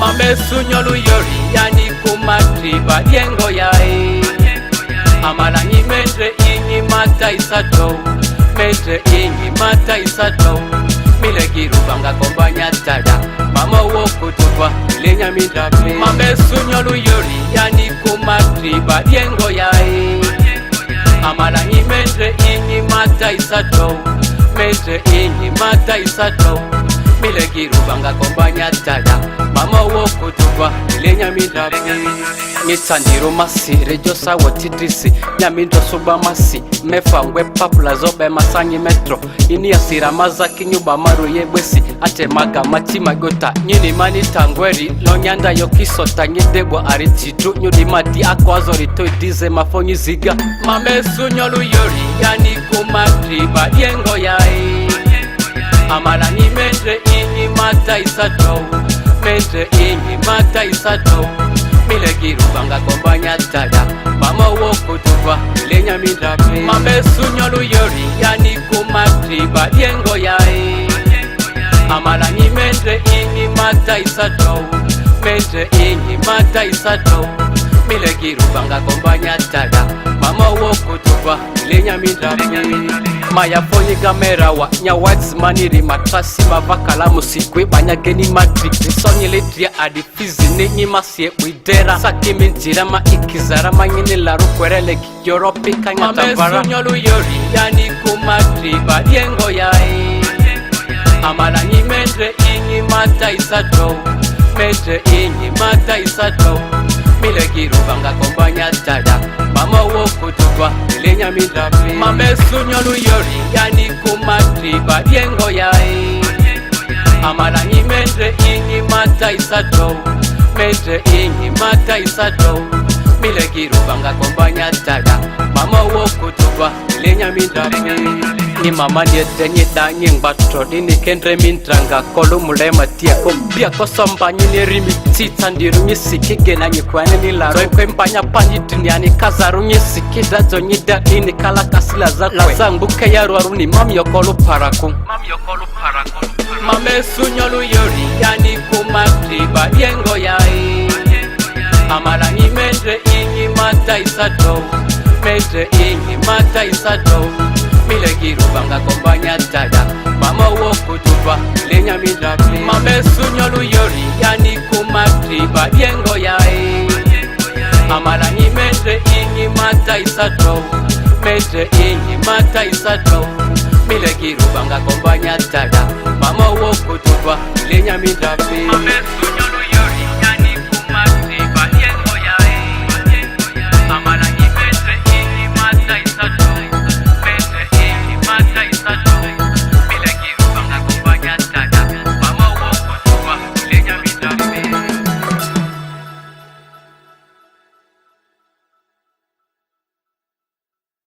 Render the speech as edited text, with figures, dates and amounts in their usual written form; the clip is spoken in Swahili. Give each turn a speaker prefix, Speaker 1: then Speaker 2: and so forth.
Speaker 1: Mamesunyolu yori yani kumatriba yengo yae Amalanyi mendre inyi mata isato Mendre inyi mata isato Milegiru banga kombanya tada Mama woku tupa lenya midrape Mamesunyolu yori yani kumatriba yengo yae Amalanyi mendre inyi mata isato Mendre inyi mata isato Milegiru banga kombanya tada Mama woku tupa lenya midrape Nitandiro masi rejo sawo tidrisi Nyamindo suba masi Mefangwe papula zobe masanyi metro Ini asira mazaki nyuba maru yebwesi Ate maga mati magota Nyini mani tangweri Lonyanda yokisota nyedebwa arititu Nyudi madi ako azori toi dize mafonyi ziga Mamesu nyolu yori Yani kumatriba yengo yae Amala ni mendre inyi mata isato Mendre inyi mata isato Milegiru banga kombanya tada Mama woku tupa lenya midrape Mamesunyolu yori yani kumatriba yengo yae Amala ni mendre inyi mata isato Mendre inyi mata isato Milegiru banga kombanya tada Mama woku tupa lenya midrape Maya fonyi gamera wa nya whites maniri matrasi mavakala musikwe banyageni matrix Sonye letria adifizi nenyi masye uidera Saki minjira ma ikizara manyini laru kwerele kiyoropi kanyatavara Mamesunyolu yori yani kumatriba yengo yae Amalanyi mendre inyi mata isato Mendre inyi mata isato Milegiru banga kombanya tada Mama woku tupa lenya midrape Mamesunyolu yori yani kumatriba yengo yae Amalanyi mendre inyi mata isato Mendre inyi mata isato Milegiru banga kombanya tada Mama woku tupa lenya midrape Ni mama ni edenye danyi ngbatro Dini kendre mintranga kolu mulema tia Kobia kosomba nyini rimi tita ndiru nyisiki Gena nyikwane nilaro Kwe mpanya panyi duniani kazaru nyisiki Dazo nyida ini kala kasila zakwe Lazanguke ya ruaruni mami yokolu paraku Mamesunyolu yori yani kumatriba yengo yae Amalanyi mendre inyi mata isato Mendre inyi mata isato Milegiru banga kombanya tada Mama woku tupa lenya midrape Mamesunyolu yori yani kumatriba yengo yae Amalanyi mendre inyi mata isato Mendre inyi mata isato Milegiru banga kombanya tada Mama woku tupa lenya midrape